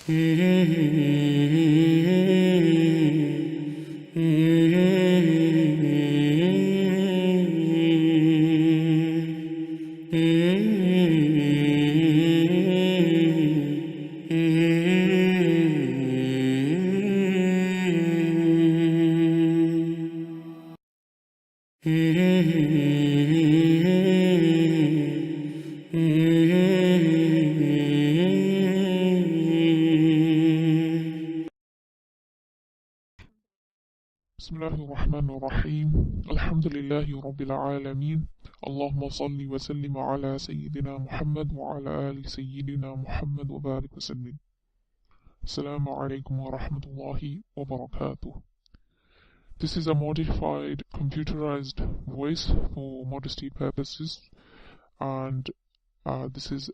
بسم الله الرحمن الرحيم الحمد لله رب العالمين اللهم صل وسلم على سيدنا محمد وعلى آل سيدنا محمد وبارك وسلم. السلام عليكم ورحمة الله وبركاته. This is a modified computerized voice for modesty purposes, and this is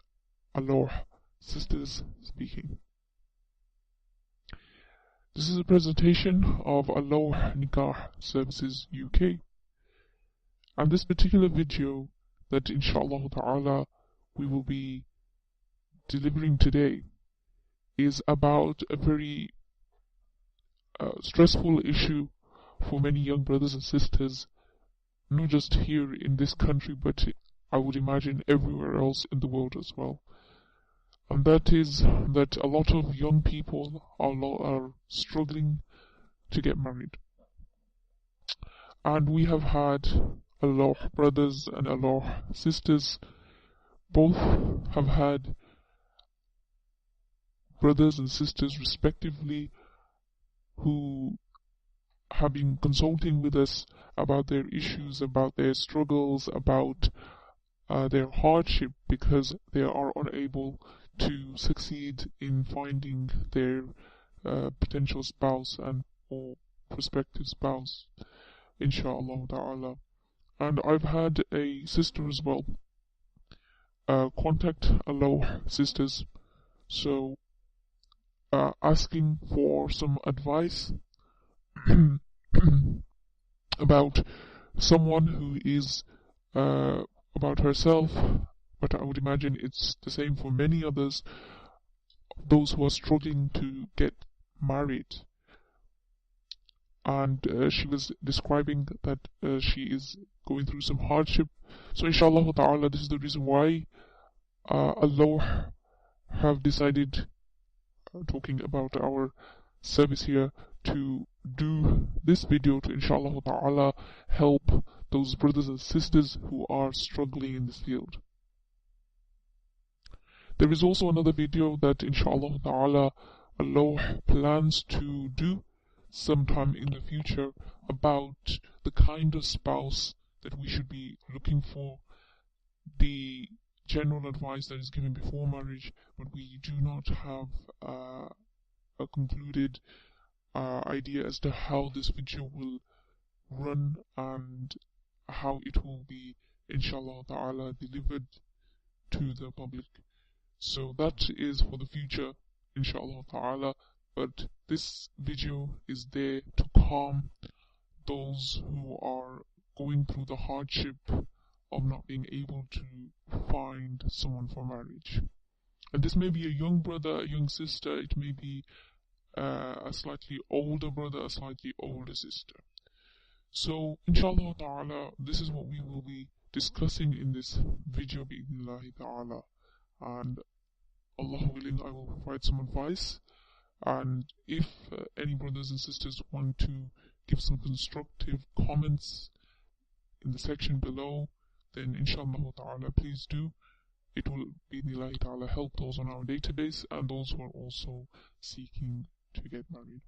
Lawh Sisters speaking. This is a presentation of Lawh Nikaah Services UK, and this particular video that inshallah ta'ala we will be delivering today is about a very stressful issue for many young brothers and sisters, not just here in this country, but I would imagine everywhere else in the world as well. And that is that a lot of young people are struggling to get married. And we have had a Lawh brothers and a Lawh sisters. Both have had brothers and sisters respectively who have been consulting with us about their issues, about their struggles, about their hardship, because they are unable to succeed in finding their potential spouse and or prospective spouse, inshallah ta'ala. And I've had a sister as well contact Lawh sisters, so asking for some advice about someone who is about herself, but I would imagine it's the same for many others, those who are struggling to get married. And she was describing that she is going through some hardship. So inshallah ta'ala, this is the reason why Allah have decided, talking about our service here, to do this video to inshallah ta'ala help those brothers and sisters who are struggling in this field. There is also another video that inshallah ta'ala Allah plans to do sometime in the future about the kind of spouse that we should be looking for, the general advice that is given before marriage, but we do not have a concluded idea as to how this video will run and how it will be inshallah ta'ala delivered to the public. So that is for the future, inshallah ta'ala, but this video is there to calm those who are going through the hardship of not being able to find someone for marriage. And this may be a young brother, a young sister, it may be a slightly older brother, a slightly older sister. So inshallah ta'ala, this is what we will be discussing in this video bi'idhnillahi ta'ala. And Allah willing, I will provide some advice, and if any brothers and sisters want to give some constructive comments in the section below, then inshallah ta'ala please do. It will bi'idhnillahi ta'ala help those on our database and those who are also seeking to get married.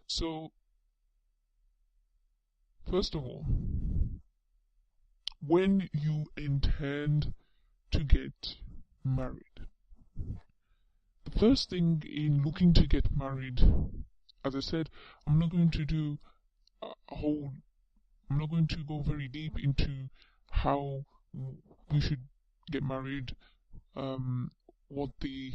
So first of all, when you intend to get married, the first thing in looking to get married, as I said, I'm not going to go very deep into how we should get married, what the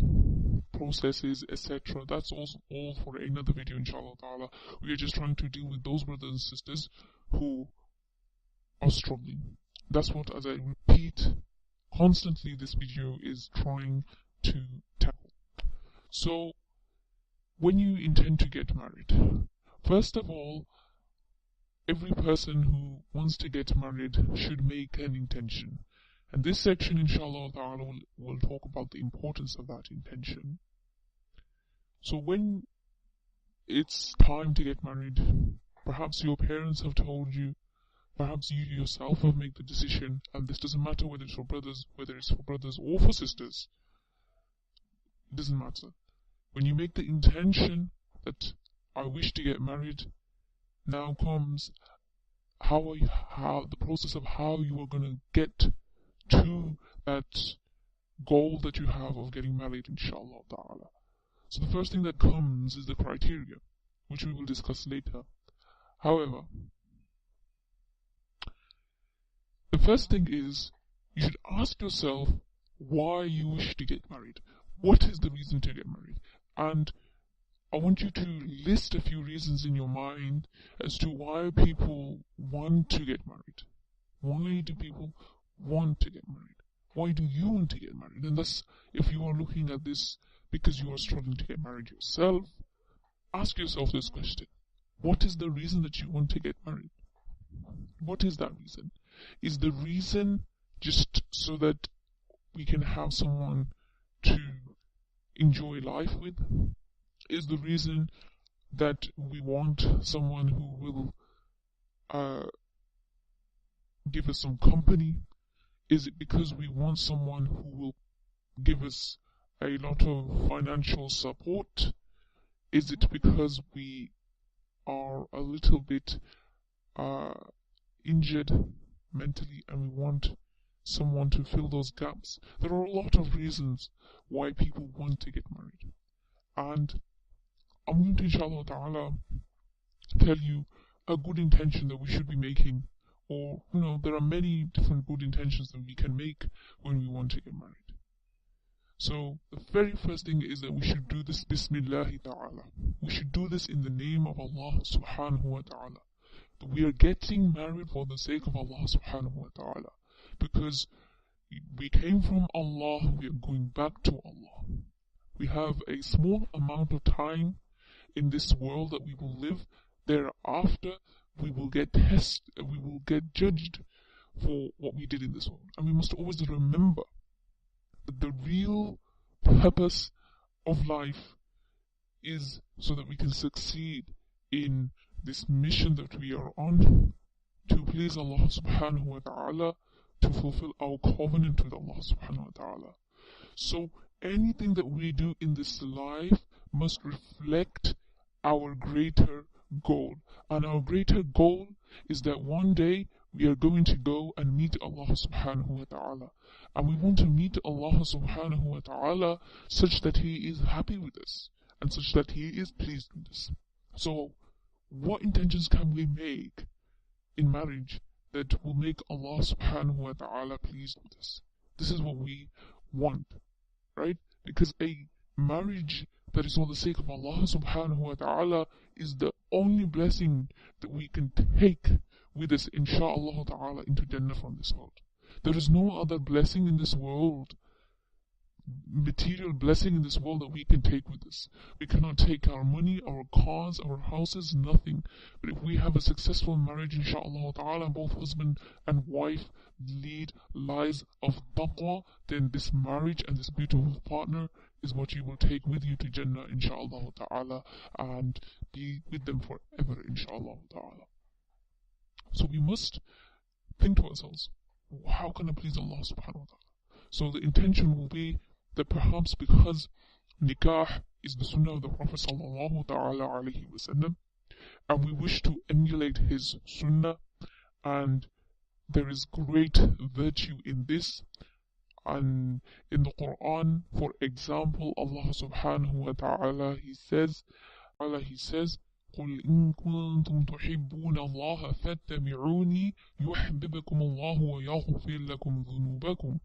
process is, etc. That's also all for another video, inshallah ta'ala. We are just trying to deal with those brothers and sisters who are struggling. That's what, as I repeat constantly, this video is trying to tackle. So, when you intend to get married, first of all, every person who wants to get married should make an intention. And this section, inshallah ta'ala, will talk about the importance of that intention. So when it's time to get married, perhaps your parents have told you, perhaps you yourself have made the decision, and this doesn't matter whether it's for brothers or for sisters. It doesn't matter. When you make the intention that I wish to get married, now comes how the process of how you are going to get to that goal that you have of getting married, inshallah ta'ala. So the first thing that comes is the criteria, which we will discuss later. However, the first thing is, you should ask yourself why you wish to get married. What is the reason to get married? And I want you to list a few reasons in your mind as to why people want to get married. Why do people want to get married? Why do you want to get married? And thus, if you are looking at this because you are struggling to get married yourself, ask yourself this question. What is the reason that you want to get married? What is that reason? Is the reason just so that we can have someone to enjoy life with? Is the reason that we want someone who will give us some company? Is it because we want someone who will give us a lot of financial support? Is it because we are a little bit injured mentally and we want someone to fill those gaps? There are a lot of reasons why people want to get married. And I'm going to, inshallah ta'ala, tell you a good intention that we should be making. Or, there are many different good intentions that we can make when we want to get married. So, the very first thing is that we should do this Bismillahi ta'ala. We should do this in the name of Allah subhanahu wa ta'ala. We are getting married for the sake of Allah subhanahu wa ta'ala. Because we came from Allah, we are going back to Allah. We have a small amount of time in this world that we will live. Thereafter, we will get tested, we will get judged for what we did in this world. And we must always remember that the real purpose of life is so that we can succeed in this mission that we are on, to please Allah subhanahu wa ta'ala, to fulfill our covenant with Allah subhanahu wa ta'ala. So anything that we do in this life must reflect our greater goal. And our greater goal is that one day we are going to go and meet Allah subhanahu wa ta'ala. And we want to meet Allah subhanahu wa ta'ala such that He is happy with us and such that He is pleased with us. So what intentions can we make in marriage that will make Allah subhanahu wa ta'ala pleased with us? This is what we want, right? Because a marriage that is for the sake of Allah subhanahu wa ta'ala is the only blessing that we can take with us, insha'Allah ta'ala, into Jannah from this world. There is no other blessing in this world, material blessing in this world, that we can take with us. We cannot take our money, our cars, our houses, nothing. But if we have a successful marriage, insha'Allah ta'ala, both husband and wife lead lives of taqwa, then this marriage and this beautiful partner is what you will take with you to Jannah, insha'Allah ta'ala, and be with them forever, insha'Allah ta'ala. So we must think to ourselves, how can I please Allah subhanahu wa ta'ala? So the intention will be that perhaps because nikah is the sunnah of the Prophet sallallahu ta'ala alayhi wa sallam, and we wish to emulate his sunnah, and there is great virtue in this. And in the Quran, for example, Allah subhanahu wa ta'ala, He says, قُلْ إِن كُنْتُمْ تُحِبُّونَ اللَّهَ فَاتَّبِعُونِي يُحْبِبْكُمُ اللَّهُ وَيَغْفِرْ لَكُمْ ذُنُوبَكُمْ.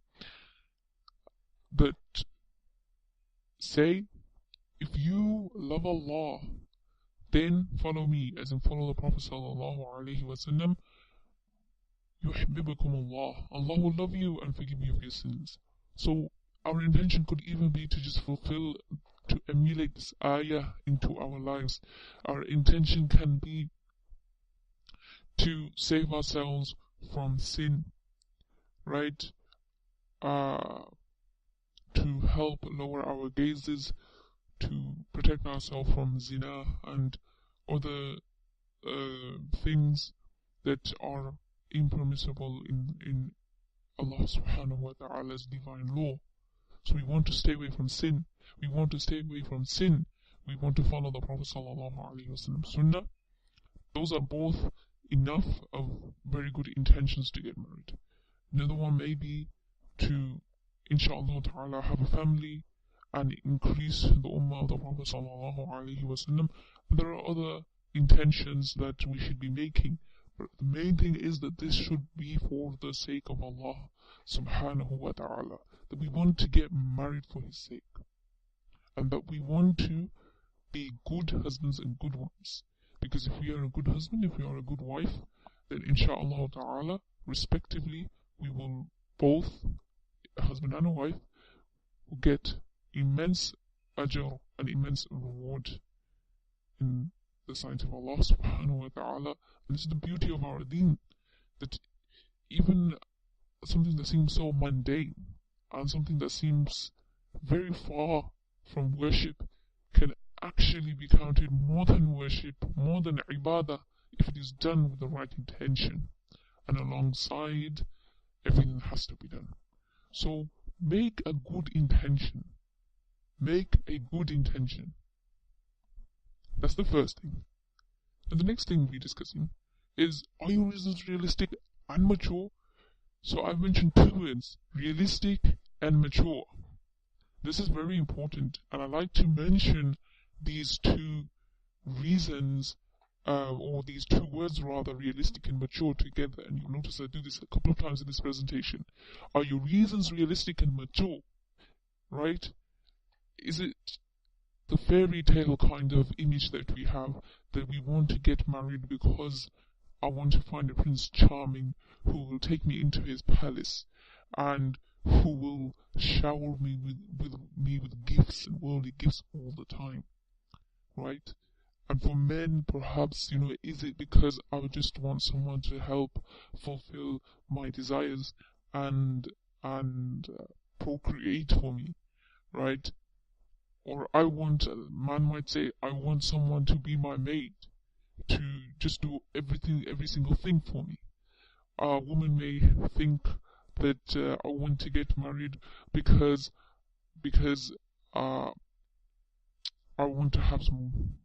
That say, if you love Allah, then follow me, as in follow the Prophet sallallahu alaihi wasallam. يُحْبِبْكُمُ اللَّهُ. Allah will love you and forgive you of your sins. So our intention could even be to just fulfill, to emulate this ayah into our lives. Our intention can be to save ourselves from sin, right? To help lower our gazes, to protect ourselves from zina and other things that are impermissible in Allah subhanahu wa ta'ala's divine law. So we want to stay away from sin. We want to stay away from sin. We want to follow the Prophet sallallahu alaihi wasallam sunnah. Those are both enough of very good intentions to get married. Another one may be to, inshallah ta'ala, have a family and increase the ummah of the Prophet sallallahu alaihi wasallam. There are other intentions that we should be making, but the main thing is that this should be for the sake of Allah subhanahu wa ta'ala, that we want to get married for His sake, and that we want to be good husbands and good wives. Because if we are a good husband, if we are a good wife, then inshallah ta'ala, respectively, we will both, a husband and a wife, will get immense ajr and immense reward in the sight of Allah subhanahu wa ta'ala. And this is the beauty of our deen, that even something that seems so mundane and something that seems very far from worship can actually be counted more than worship, more than ibadah, if it is done with the right intention and alongside everything that has to be done. So make a good intention. Make a good intention. That's the first thing. And the next thing we're discussing is, are your reasons realistic and mature? So I've mentioned two words, realistic and mature. This is very important, and I like to mention these two reasons, or these two words rather, realistic and mature, together. And you'll notice I do this a couple of times in this presentation. Are your reasons realistic and mature? Right? Is it the fairy tale kind of image that we have, that we want to get married because I want to find a Prince Charming who will take me into his palace and who will shower me with gifts and worldly gifts all the time, right? And for men, perhaps, is it because I just want someone to help fulfill my desires and procreate for me, right? Or man might say, I want someone to be my maid, to just do everything, every single thing for me. A woman may think that I want to get married because I want to have some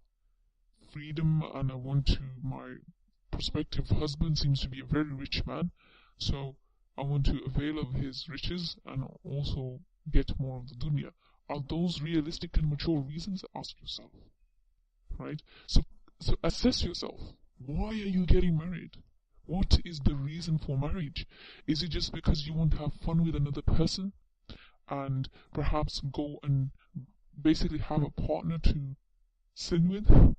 freedom, and my prospective husband seems to be a very rich man, so I want to avail of his riches and also get more of the dunya. Are those realistic and mature reasons? Ask yourself, right? So assess yourself. Why are you getting married? What is the reason for marriage? Is it just because you want to have fun with another person and perhaps go and basically have a partner to sin with?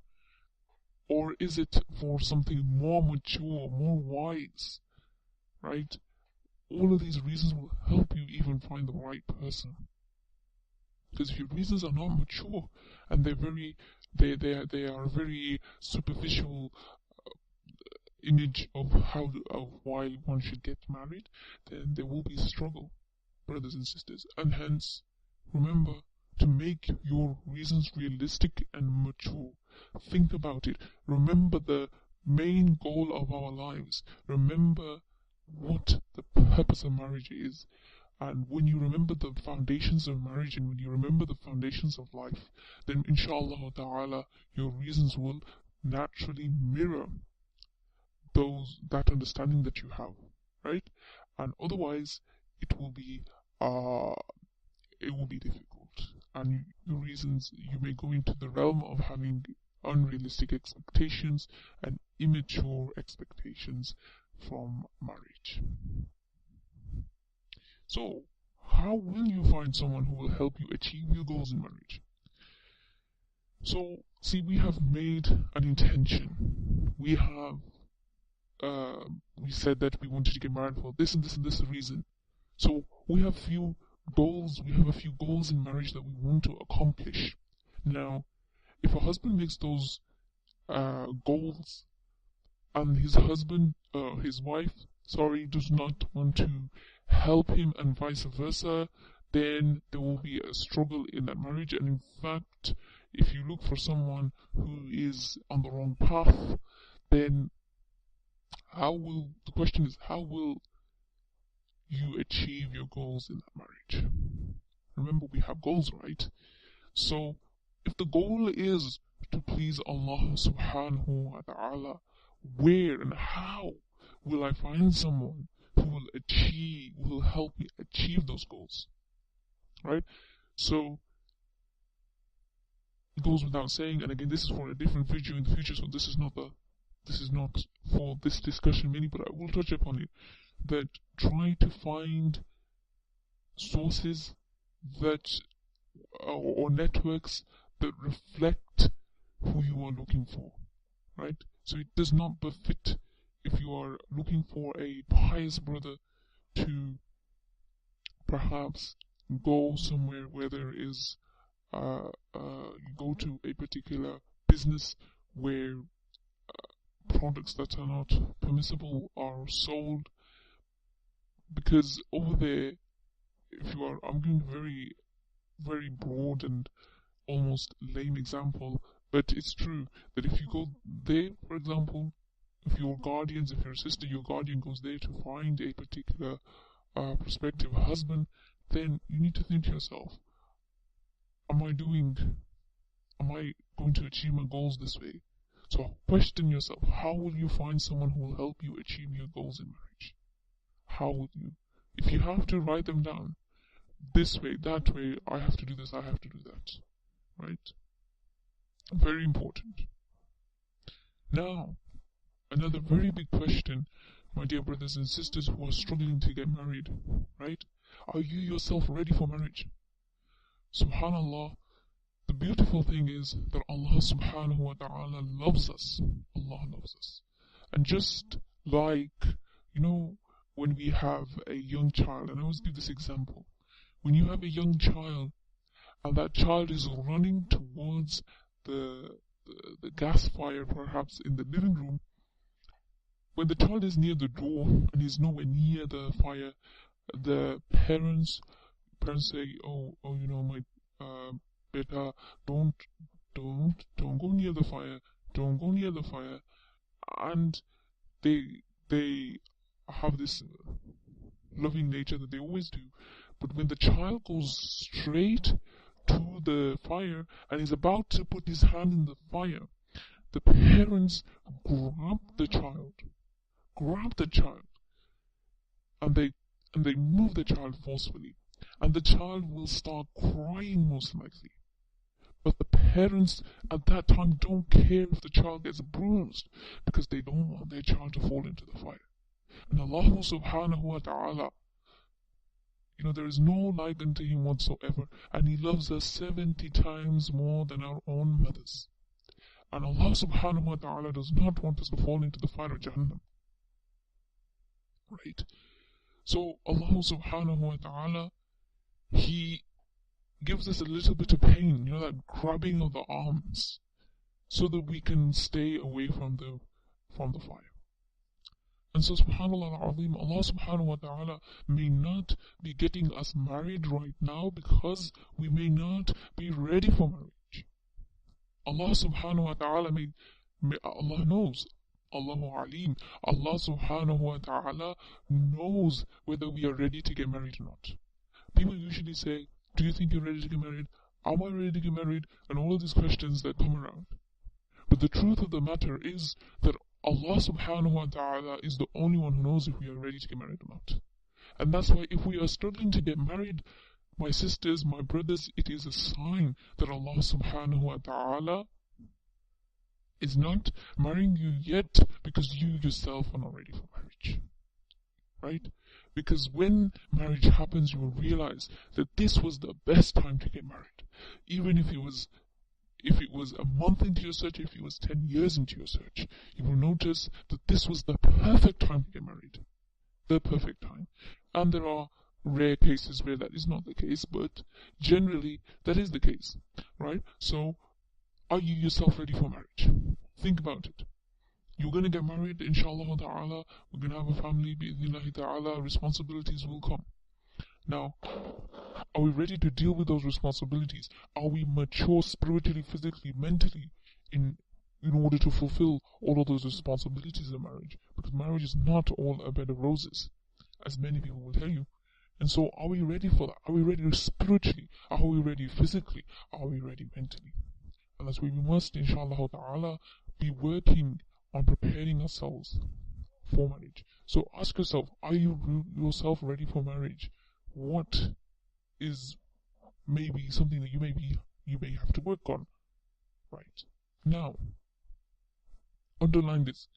Or is it for something more mature, more wise, right? All of these reasons will help you even find the right person. Because if your reasons are not mature and they are a very superficial image of why one should get married, then there will be struggle, brothers and sisters. And hence, remember to make your reasons realistic and mature. Think about it. Remember the main goal of our lives. Remember what the purpose of marriage is. And when you remember the foundations of marriage, and when you remember the foundations of life, then inshallah ta'ala, your reasons will naturally mirror that understanding that you have, right? And otherwise, it will be difficult. And your reasons, you may go into the realm of having unrealistic expectations and immature expectations from marriage. So, how will you find someone who will help you achieve your goals in marriage? So, see, we have made an intention. We said that we wanted to get married for this and this and this reason. So, we have a few goals in marriage that we want to accomplish. Now, if a husband makes those goals and his wife, does not want to help him and vice versa, then there will be a struggle in that marriage. And in fact, if you look for someone who is on the wrong path, then the question is, how will you achieve your goals in that marriage? Remember, we have goals, right? So, if the goal is to please Allah subhanahu wa ta'ala, where and how will I find someone who will help me achieve those goals? Right? So, it goes without saying, and again, this is for a different video in the future, so this is not for this discussion mainly, but I will touch upon it, that try to find sources that or networks that reflect who you are looking for, right? So it does not befit, if you are looking for a pious brother, to perhaps go somewhere where there is go to a particular business where products that are not permissible are sold, because over there, I'm giving a very, very broad and almost lame example, but it's true that if you go there, for example, if your sister, your guardian goes there to find a particular prospective husband, then you need to think to yourself, am I going to achieve my goals this way? So question yourself, how will you find someone who will help you achieve your goals in marriage? How will you? If you have to write them down, this way, that way, I have to do this, I have to do that, right? Very important. Now, another very big question, my dear brothers and sisters who are struggling to get married, right? Are you yourself ready for marriage? Subhanallah, the beautiful thing is that Allah subhanahu wa ta'ala loves us. Allah loves us. And just like, when we have a young child, and I always give this example, when you have a young child and that child is running towards the gas fire perhaps in the living room, when the child is near the door and is nowhere near the fire, the parents say, my beta, don't go near the fire, don't go near the fire. And they have this loving nature that they always do. But when the child goes straight to the fire and is about to put his hand in the fire, the parents grab the child, and they move the child forcefully, and the child will start crying most likely. But the parents at that time don't care if the child gets bruised, because they don't want their child to fall into the fire. And Allah subhanahu wa ta'ala, there is no like unto Him whatsoever, and He loves us 70 times more than our own mothers. And Allah subhanahu wa ta'ala does not want us to fall into the fire of Jahannam. Right? So Allah subhanahu wa ta'ala, He gives us a little bit of pain, that grabbing of the arms, so that we can stay away from the fire. And so subhanallah al-azim, Allah subhanahu wa ta'ala may not be getting us married right now because we may not be ready for marriage. Allah subhanahu wa ta'ala Allah knows. Allahu alim. Allah subhanahu wa ta'ala knows whether we are ready to get married or not. People usually say, do you think you're ready to get married? Am I ready to get married? And all of these questions that come around. But the truth of the matter is that Allah subhanahu wa ta'ala is the only one who knows if we are ready to get married or not. And that's why if we are struggling to get married, my sisters, my brothers, it is a sign that Allah subhanahu wa ta'ala is not marrying you yet because you yourself are not ready for marriage. Right? Because when marriage happens, you will realize that this was the best time to get married. Even if it was a month into your search, if it was 10 years into your search, you will notice that this was the perfect time to get married. The perfect time. And there are rare cases where that is not the case, but generally that is the case. right? So, are you yourself ready for marriage? Think about it. You're going to get married, inshallah ta'ala. We're going to have a family, bi'idhnillahi ta'ala. Responsibilities will come. Now, are we ready to deal with those responsibilities? Are we mature spiritually, physically, mentally in order to fulfill all of those responsibilities of marriage? Because marriage is not all a bed of roses, as many people will tell you. And so, are we ready for that? Are we ready spiritually? Are we ready physically? Are we ready mentally? And that's why we must, inshallah ta'ala, be working on preparing ourselves for marriage. So ask yourself, are you yourself ready for marriage? What is maybe something that you may have to work on? Right. Now, underline this.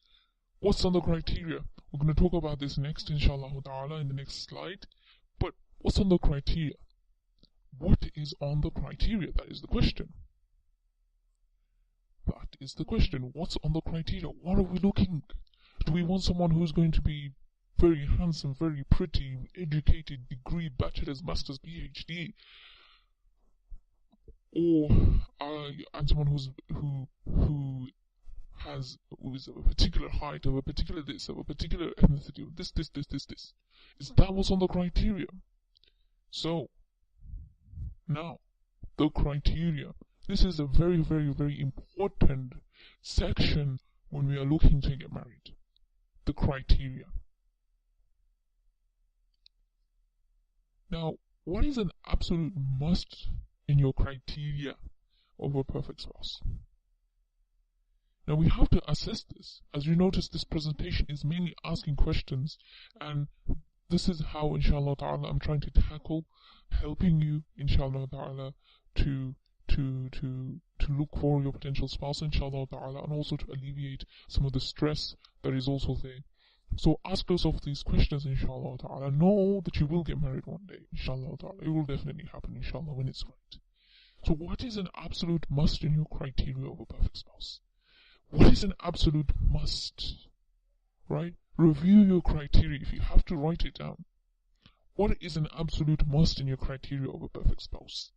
What's on the criteria? We're going to talk about this next, inshallah ta'ala, in the next slide. But what's on the criteria? What is on the criteria? That is the question. That is the question. What's on the criteria? What are we looking? Do we want someone who's going to be very handsome, very pretty, educated, degree, bachelor's, master's, PhD? Or and someone who is of a particular height, of a particular this, of a particular ethnicity, of this. Is that what's on the criteria? So, now, the criteria. This is a very, very, very important section when we are looking to get married. The criteria. Now, what is an absolute must in your criteria of a perfect spouse? Now, we have to assess this. As you notice, this presentation is mainly asking questions, and this is how, inshallah ta'ala, I'm trying to tackle helping you, inshallah ta'ala, to look for your potential spouse, inshallah ta'ala, and also to alleviate some of the stress that is also there. So ask yourself these questions, inshallah ta'ala. Know that you will get married one day, inshallah ta'ala. It will definitely happen, inshallah, when it's right. So what is an absolute must in your criteria of a perfect spouse? What is an absolute must? Right? Review your criteria if you have to write it down. What is an absolute must in your criteria of a perfect spouse?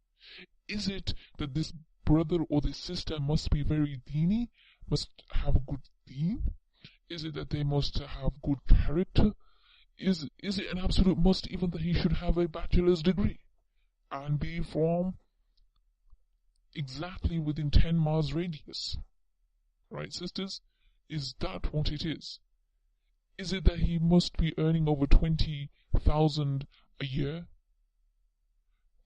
Is it that this brother or this sister must be very deeny, must have a good deen? Is it that they must have good character? Is it an absolute must even that he should have a bachelor's degree and be from exactly within 10 miles radius? Right, sisters? Is that what it is? Is it that he must be earning over 20,000 a year?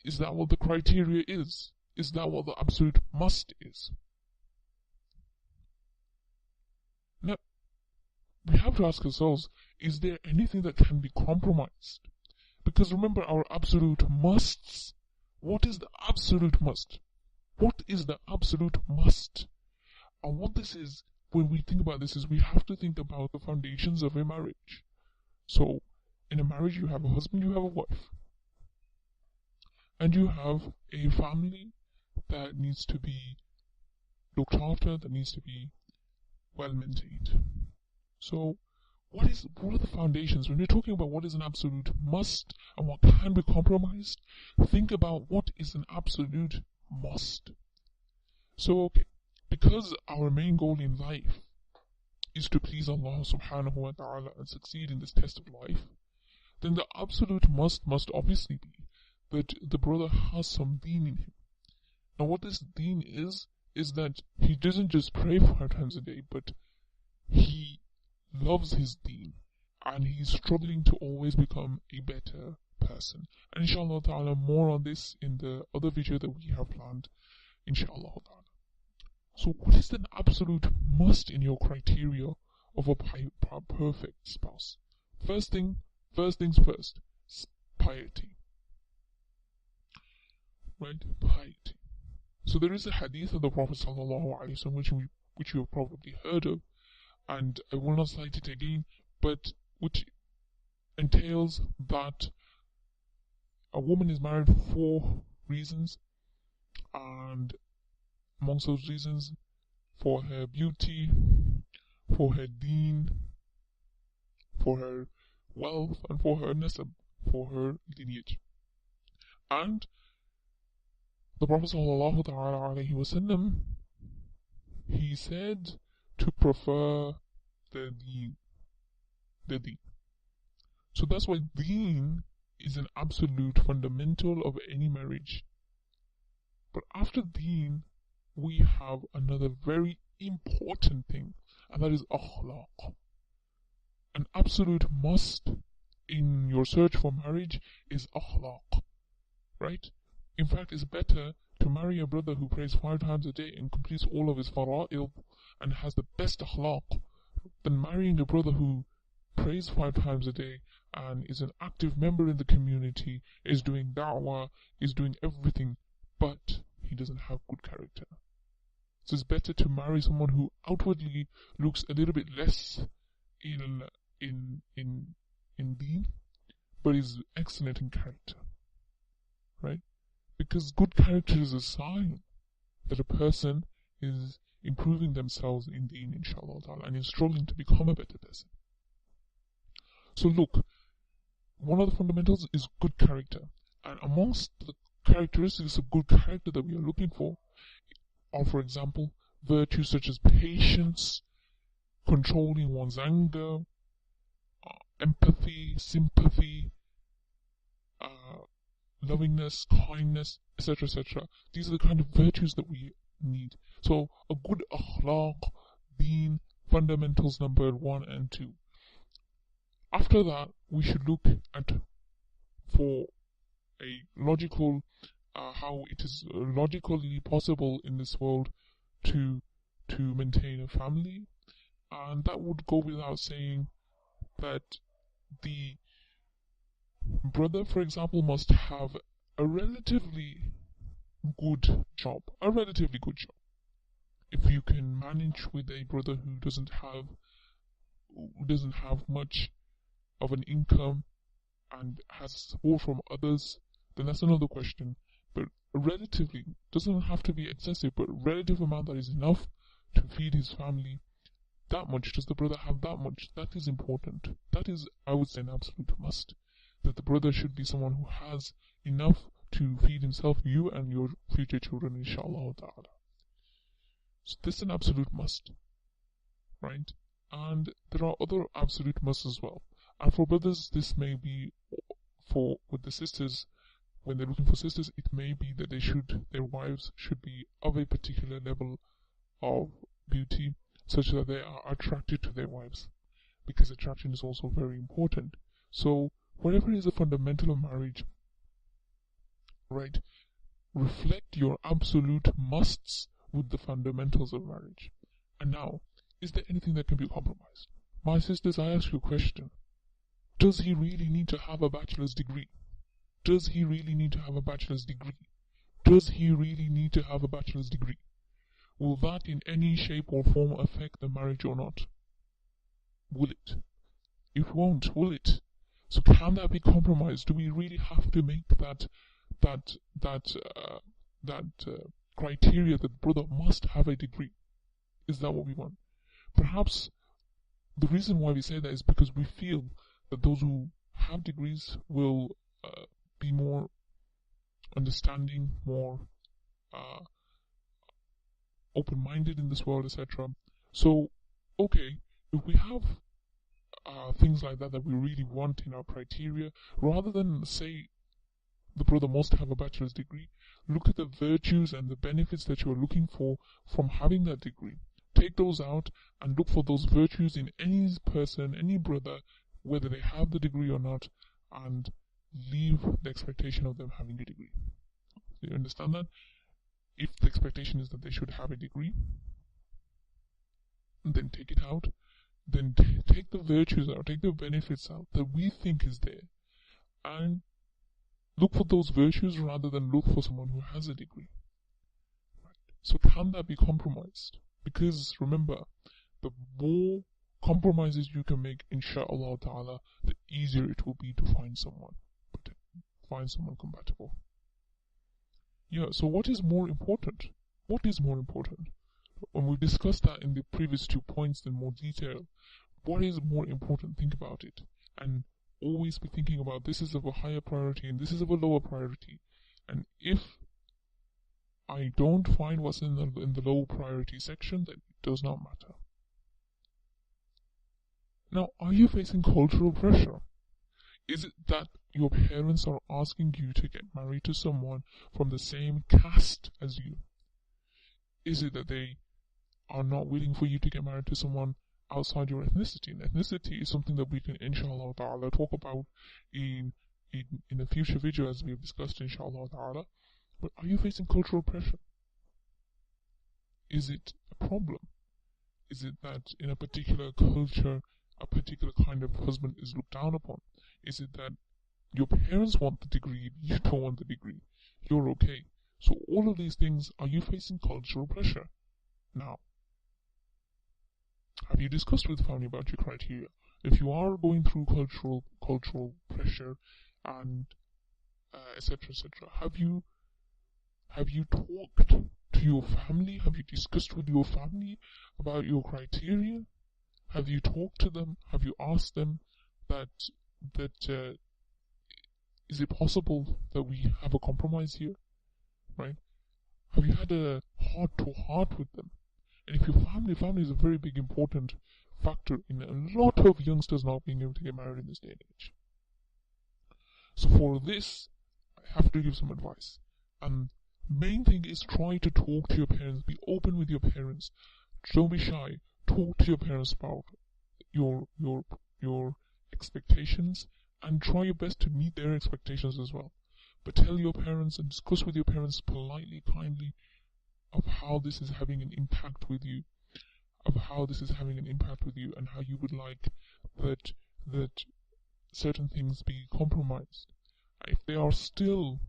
Is that what the criteria is? Is that what the absolute must is? Now, we have to ask ourselves, is there anything that can be compromised? Because remember our absolute musts. What is the absolute must? What is the absolute must? And what this is, when we think about this, is we have to think about the foundations of a marriage. So, in a marriage you have a husband, you have a wife. And you have a family that needs to be looked after, that needs to be well maintained. So, what are the foundations? When we're talking about what is an absolute must and what can be compromised, think about what is an absolute must. So, okay, because our main goal in life is to please Allah subhanahu wa ta'ala and succeed in this test of life, then the absolute must obviously be that the brother has some deen in him. Now what this deen is that he doesn't just pray 5 times a day, but he loves his deen and he's struggling to always become a better person. And inshallah ta'ala, more on this in the other video that we have planned, inshallah ta'ala. So what is the absolute must in your criteria of a perfect spouse? First things first, piety. Right? Piety. So there is a hadith of the Prophet ﷺ which you have probably heard of, and I will not cite it again, but which entails that a woman is married for 4 reasons, and amongst those reasons, for her beauty, for her deen, for her wealth, and for her nasab, for her lineage. And the Prophet sallallahu ta'ala alayhi wasallam, he said to prefer the deen. The deen. So that's why deen is an absolute fundamental of any marriage. But after deen, we have another very important thing, and that is akhlaq. An absolute must in your search for marriage is akhlaq, right? In fact, it's better to marry a brother who prays 5 times a day and completes all of his fara'id and has the best akhlaq than marrying a brother who prays 5 times a day and is an active member in the community, is doing da'wah, is doing everything, but he doesn't have good character. So it's better to marry someone who outwardly looks a little bit less in deen, but is excellent in character, right? Because good character is a sign that a person is improving themselves in deen, inshallah ta'ala, and is struggling to become a better person. So look, one of the fundamentals is good character, and amongst the characteristics of good character that we are looking for are, for example, virtues such as patience, controlling one's anger, empathy, sympathy, lovingness, kindness, etc., etc. These are the kind of virtues that we need. So a good akhlaq, deen, fundamentals number 1 and 2. After that, we should look at, for a logical, how it is logically possible in this world to maintain a family, and that would go without saying that the brother, for example, must have a relatively good job. If you can manage with a brother who doesn't have much of an income and has support from others, then that's another question. But relatively, doesn't have to be excessive, but relative amount that is enough to feed his family. That much, does the brother have that much? That is important. That is, I would say, an absolute must. That the brother should be someone who has enough to feed himself, you and your future children, inshallah ta'ala. So this is an absolute must, right? And there are other absolute musts as well. And for brothers, this may be, with the sisters, when they're looking for sisters, it may be that their wives should be of a particular level of beauty, such that they are attracted to their wives, because attraction is also very important. So whatever is a fundamental of marriage, right, reflect your absolute musts with the fundamentals of marriage. And now, is there anything that can be compromised? My sisters, I ask you a question. Does he really need to have a bachelor's degree? Does he really need to have a bachelor's degree? Does he really need to have a bachelor's degree? Will that in any shape or form affect the marriage or not? Will it? It won't, will it? So can that be compromised? Do we really have to make that criteria that the brother must have a degree? Is that what we want? Perhaps the reason why we say that is because we feel that those who have degrees will be more understanding, more open-minded in this world, etc. So, okay, if we have things like that we really want in our criteria, rather than say the brother must have a bachelor's degree, look at the virtues and the benefits that you are looking for from having that degree. Take those out and look for those virtues in any person, any brother, whether they have the degree or not, and leave the expectation of them having a degree. Do you understand that? If the expectation is that they should have a degree, then take it out. Then take the virtues out, take the benefits out that we think is there, and look for those virtues rather than look for someone who has a degree. Right. So can that be compromised? Because remember, the more compromises you can make, inshallah ta'ala, the easier it will be to find someone compatible. Yeah, so what is more important? What is more important? When we discussed that in the previous 2 points in more detail, what is more important? Think about it. And always be thinking about this is of a higher priority and this is of a lower priority. And if I don't find what's in the low priority section, then it does not matter. Now, are you facing cultural pressure? Is it that your parents are asking you to get married to someone from the same caste as you? Is it that they are not willing for you to get married to someone outside your ethnicity? And ethnicity is something that we can, inshallah ta'ala, talk about in a future video, as we have discussed, inshallah ta'ala. But are you facing cultural pressure? Is it a problem? Is it that in a particular culture, a particular kind of husband is looked down upon? Is it that your parents want the degree, you don't want the degree, you're okay? So all of these things, are you facing cultural pressure? Now, have you discussed with family about your criteria? If you are going through cultural pressure and etc., have you talked to your family? Have you discussed with your family about your criteria? Have you talked to them? Have you asked them that is it possible that we have a compromise here? Right? Have you had a heart-to-heart with them? And if your family is a very big important factor in a lot of youngsters not being able to get married in this day and age. So for this, I have to give some advice. And main thing is, try to talk to your parents, be open with your parents. Don't be shy. Talk to your parents about your expectations and try your best to meet their expectations as well. But tell your parents and discuss with your parents politely, kindly, of how this is having an impact with you, and how you would like that certain things be compromised. If they are still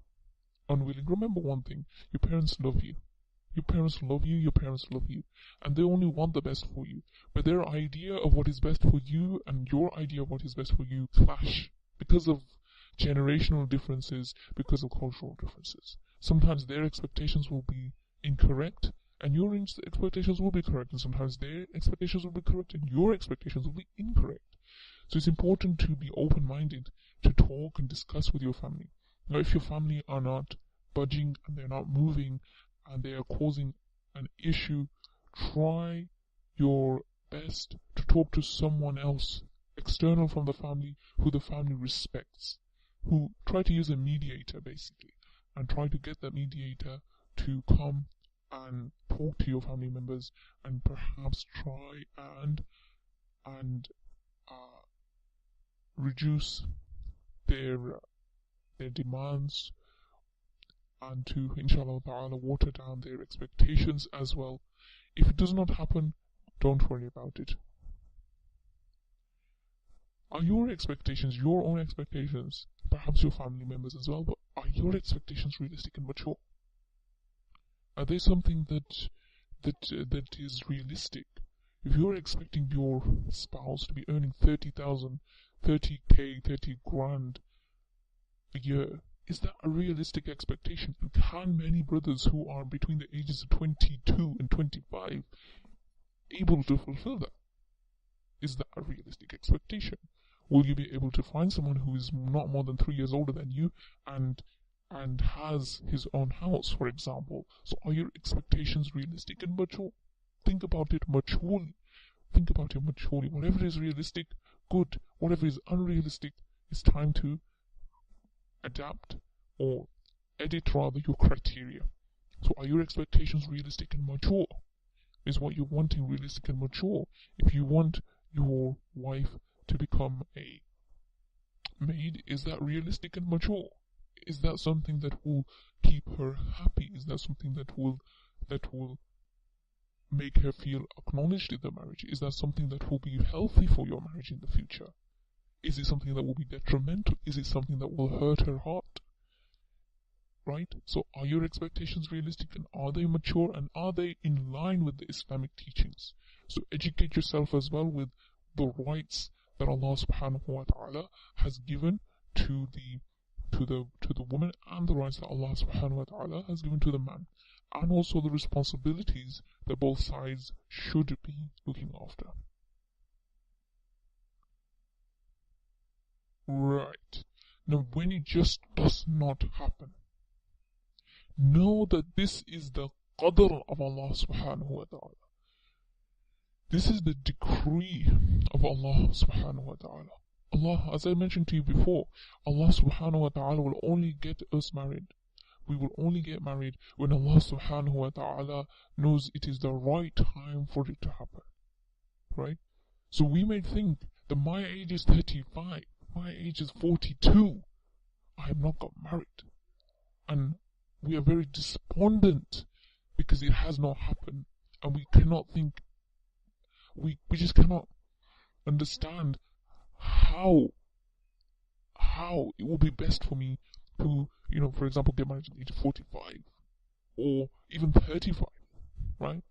unwilling, remember one thing: your parents love you. Your parents love you, and they only want the best for you. But their idea of what is best for you and your idea of what is best for you clash because of generational differences, because of cultural differences. Sometimes their expectations will be incorrect and your expectations will be correct, and sometimes their expectations will be correct and your expectations will be incorrect. So it's important to be open-minded, to talk and discuss with your family. Now, if your family are not budging and they're not moving and they are causing an issue, try your best to talk to someone else external from the family, who the family respects, who try to use a mediator basically, and try to get that mediator to come and talk to your family members and perhaps try and reduce their demands, and to, inshallah ta'ala, water down their expectations as well. If it does not happen, don't worry about it. Are your expectations, your own expectations, perhaps your family members as well, but are your expectations realistic and mature? Are they something that is realistic? If you're expecting your spouse to be earning 30,000, 30k, 30 grand a year, is that a realistic expectation? And can many brothers who are between the ages of 22 and 25 able to fulfill that? Is that a realistic expectation? Will you be able to find someone who is not more than 3 years older than you and has his own house, for example? So are your expectations realistic and mature? Think about it maturely. Whatever is realistic, good. Whatever is unrealistic, it's time to adapt or edit rather your criteria. So are your expectations realistic and mature? Is what you're wanting realistic and mature? If you want your wife to become a maid, is that realistic and mature? Is that something that will keep her happy? Is that something that will make her feel acknowledged in the marriage? Is that something that will be healthy for your marriage in the future? Is it something that will be detrimental? Is it something that will hurt her heart? Right? So are your expectations realistic, and are they mature, and are they in line with the Islamic teachings? So educate yourself as well with the rights that Allah subhanahu wa ta'ala has given to the woman, and the rights that Allah subhanahu wa ta'ala has given to the man, and also the responsibilities that both sides should be looking after. Right. Now, when it just does not happen, know that this is the qadr of Allah subhanahu wa ta'ala. This is the decree of Allah subhanahu wa ta'ala. Allah, as I mentioned to you before, Allah subhanahu wa ta'ala will only get us married. We will only get married when Allah subhanahu wa ta'ala knows it is the right time for it to happen. Right? So we may think that my age is 35, my age is 42, I have not got married. And we are very despondent because it has not happened, and we cannot think, we just cannot understand how it will be best for me to, for example, get married at the age of 45 or even 35, right?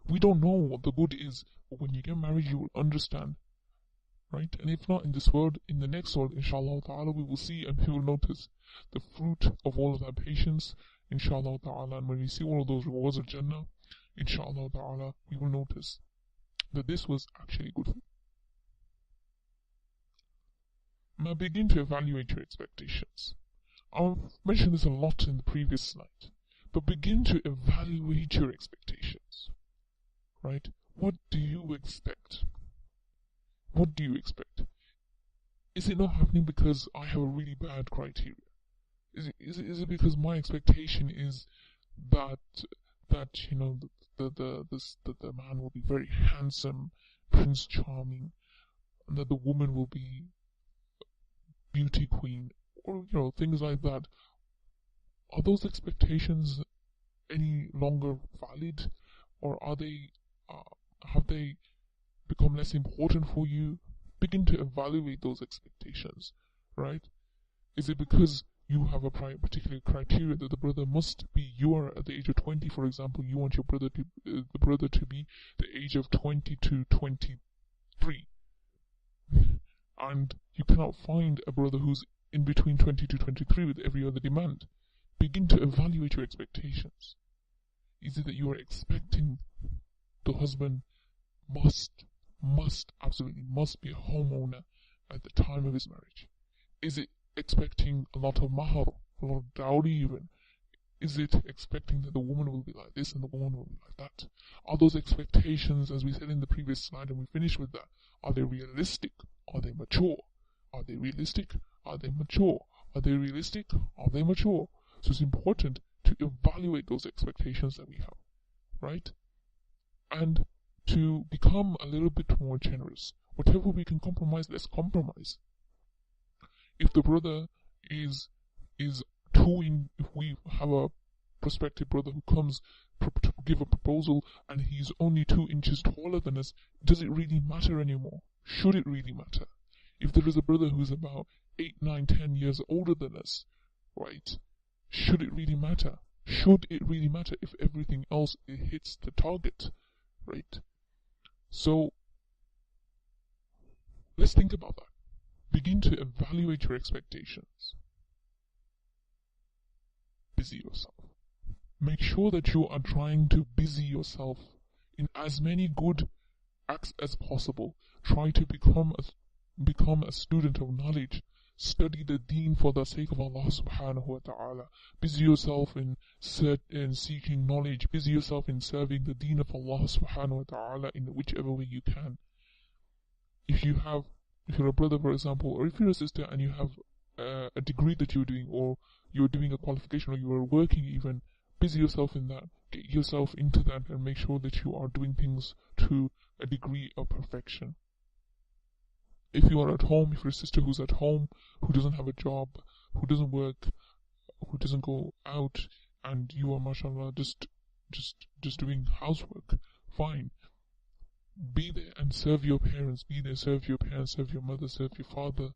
We don't know what the good is, but when you get married, you will understand, right? And if not in this world, in the next world, inshallah ta'ala, we will see and we will notice the fruit of all of that patience, inshallah ta'ala. And when we see all of those rewards of Jannah, inshallah ta'ala, we will notice that this was actually good for you. Now begin to evaluate your expectations. I've mentioned this a lot in the previous slide, but begin to evaluate your expectations, right? What do you expect? What do you expect? Is it not happening because I have a really bad criteria? Is it because my expectation is that the man will be very handsome, Prince Charming, and that the woman will be beauty queen, or things like that? Are those expectations any longer valid, or are they have they become less important for you? Begin to evaluate those expectations, right? Is it because you have a particular criteria that the brother must be, you are at the age of 20, for example, you want your brother to be the age of 20 to 23, and you cannot find a brother who's in between 20 to 23 with every other demand? Begin to evaluate your expectations. Is it that you are expecting the husband absolutely must be a homeowner at the time of his marriage? Is it expecting a lot of mahar, a lot of dowry even? Is it expecting that the woman will be like this and the woman will be like that? Are those expectations, as we said in the previous slide, and we finished with that, are they realistic? Are they mature? Are they realistic? Are they mature? Are they realistic? Are they mature? So it's important to evaluate those expectations that we have, right? And to become a little bit more generous. Whatever we can compromise, let's compromise. If the brother is if we have a prospective brother who comes to give a proposal and he's only 2 inches taller than us, does it really matter anymore? Should it really matter? If there is a brother who's about 8, 9, 10 years older than us, right? Should it really matter? Should it really matter if everything else hits the target, right? So let's think about that. Begin to evaluate your expectations. Busy yourself. Make sure that you are trying to busy yourself in as many good acts as possible. Try to become a student of knowledge. Study the deen for the sake of Allah subhanahu wa ta'ala. Busy yourself in seeking knowledge. Busy yourself in serving the deen of Allah subhanahu wa ta'ala in whichever way you can. If you're a brother, for example, or if you're a sister and you have a degree that you're doing, or you're doing a qualification, or you are working even, busy yourself in that. Get yourself into that and make sure that you are doing things to a degree of perfection. If you are at home, if you're a sister who's at home, who doesn't have a job, who doesn't work, who doesn't go out, and you are, mashallah, just doing housework, fine. Be there and serve your parents. Be there, serve your parents, serve your mother, serve your father,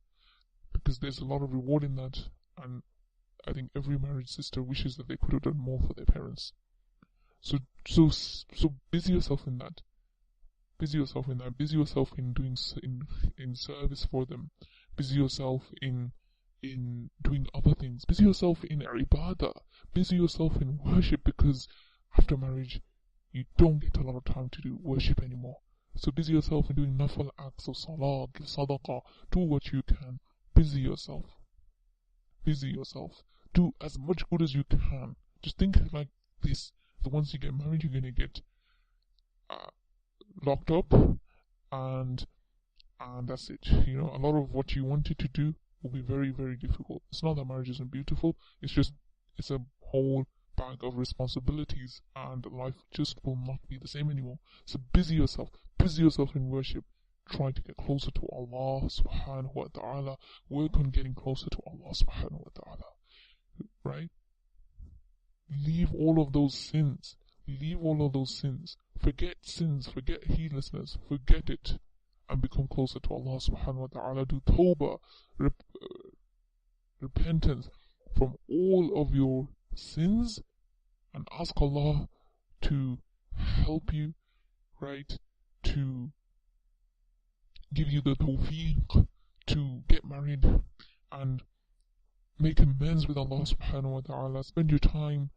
because there's a lot of reward in that. And I think every married sister wishes that they could have done more for their parents. So busy yourself in that. Busy yourself in that. Busy yourself in doing in service for them. Busy yourself in doing other things. Busy yourself in ibadah. Busy yourself in worship, because after marriage you don't get a lot of time to do worship anymore. So busy yourself in doing nafal acts of salah, give sadaqah, do what you can. Busy yourself. Busy yourself. Do as much good as you can Just think like this. The once you get married, you're going to get locked up, and that's it. You know, a lot of what you wanted to do will be very, very difficult. It's not that marriage isn't beautiful. It's a whole bag of responsibilities, and life just will not be the same anymore. So busy yourself in worship. Try to get closer to Allah subhanahu wa ta'ala. Work on getting closer to Allah subhanahu wa ta'ala. Right? Leave all of those sins. Forget sins, forget heedlessness, forget it, and become closer to Allah subhanahu wa ta'ala. Do tawbah, repentance from all of your sins, and ask Allah to help you, right, to give you the tawfiq to get married and make amends with Allah subhanahu wa ta'ala. Spend your time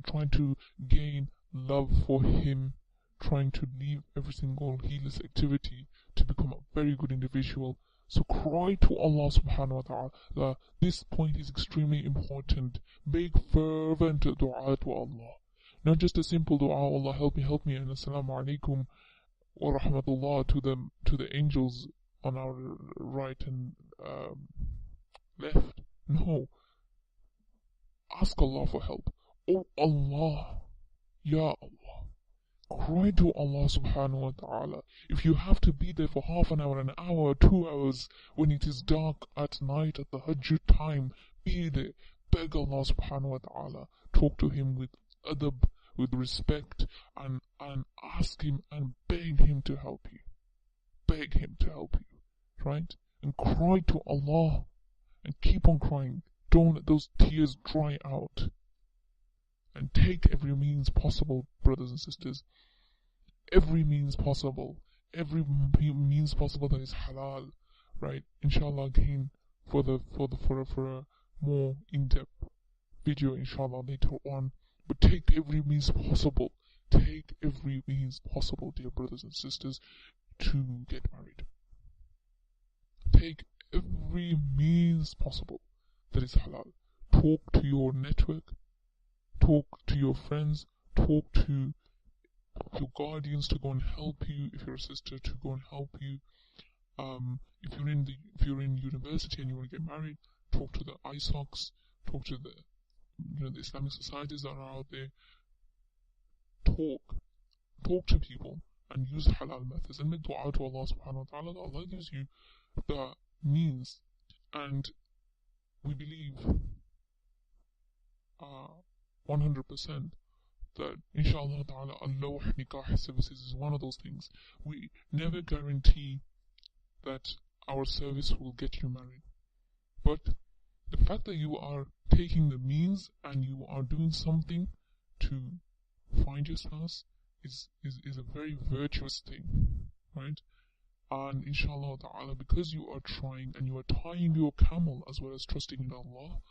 trying to gain love for Him, trying to leave every single heedless activity to become a very good individual. So cry to Allah subhanahu wa ta'ala. This point is extremely important. Make fervent dua to Allah. Not just a simple dua, Allah help me, and assalamu alaikum wa rahmatullah to the angels on our right and left. No. Ask Allah for help. Oh Allah, Ya Allah. Cry to Allah subhanahu wa ta'ala. If you have to be there for half an hour, 2 hours, when it is dark at night at the Hajj time, be there. Beg Allah subhanahu wa ta'ala. Talk to Him with adab, with respect, and ask Him and beg Him to help you. Beg Him to help you. Right? And cry to Allah. And keep on crying. Don't let those tears dry out. And take every means possible, brothers and sisters. Every means possible. Every means possible that is halal. Right? Inshallah, again, for a more in-depth video, inshallah, later on. But take every means possible. Take every means possible, dear brothers and sisters, to get married. Take every means possible that is halal. Talk to your network. Talk to your friends. Talk to your guardians to go and help you. If you're a sister, to go and help you. If you're in university and you want to get married, talk to the ISOCs. Talk to the Islamic societies that are out there. Talk to people and use halal methods and make dua to Allah subhanahu wa ta'ala that Allah gives you the means. And we believe 100% that inshallah ta'ala Lawh Nikaah services is one of those things. We never guarantee that our service will get you married, but the fact that you are taking the means and you are doing something to find your spouse is a very virtuous thing, right? And inshallah ta'ala, because you are trying and you are tying your camel as well as trusting in Allah,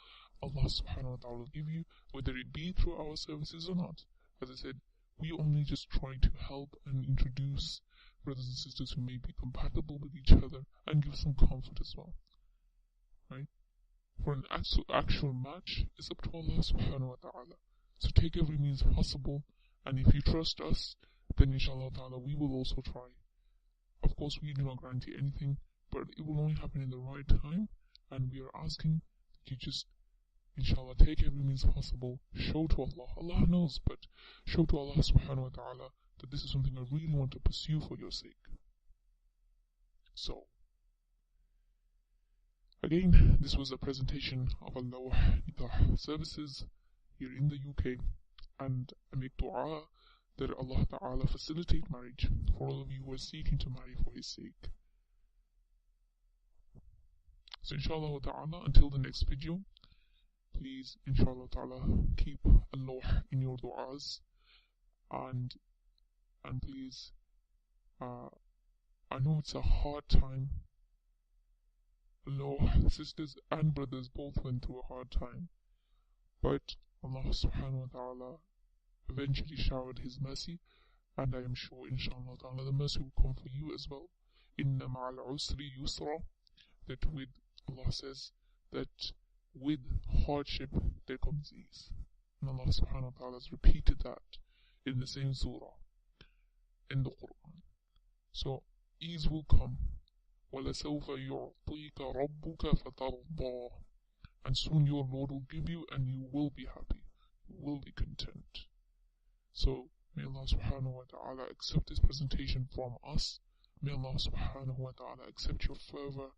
Allah subhanahu wa ta'ala will give you, whether it be through our services or not. As I said, we only just try to help and introduce brothers and sisters who may be compatible with each other and give some comfort as well, right? For an actual match, it's up to Allah subhanahu wa ta'ala. So take every means possible, and if you trust us, then inshallah ta'ala we will also try. Of course, we do not guarantee anything, but it will only happen in the right time, and we are asking that you just, inshallah, take every means possible, show to Allah. Allah knows, but show to Allah subhanahu wa ta'ala that this is something I really want to pursue for your sake. So, again, this was a presentation of Lawh Nikaah services here in the UK, and I make dua that Allah Ta'ala facilitate marriage for all of you who are seeking to marry for His sake. So inshallah Ta'ala, until the next video, please inshallah Ta'ala keep Allah in your du'as, and please, I know it's a hard time. Lawh sisters and brothers both went through a hard time, but Allah subhanahu wa ta'ala eventually showered His mercy, and I am sure inshallah ta'ala the mercy will come for you as well. Inna ma'al usri yusra, that with Allah says that with hardship there comes ease. And Allah subhanahu wa ta'ala has repeated that in the same surah in the Quran. So ease will come. وَلَسَوْفَ يُعْطِيكَ رَبُّكَ فَتَرْضَى. And soon your Lord will give you and you will be happy. You will be content. So may Allah subhanahu wa ta'ala accept this presentation from us. May Allah subhanahu wa ta'ala accept your fervor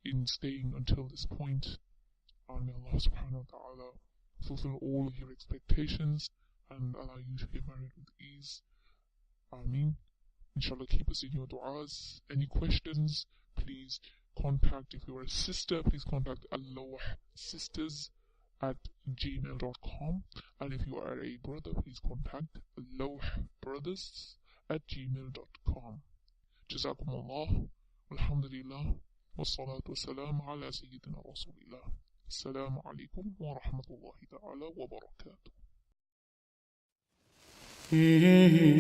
in staying until this point. And may Allah subhanahu wa ta'ala fulfill all of your expectations and allow you to get married with ease. Ameen. Inshallah, keep us in your du'as. Any questions, please contact, if you're a sister, please contact Lawh Sisters at gmail.com. And if you are a brother, please contact Lawh Brothers at gmail.com. JazaakumAllahu. Alhamdulillah. Wassalatu wassalamu ala Sayyidina Rasulillah. Assalamu alaikum wa rahmatullahi ta'ala wa barakatuh. Mm-hmm.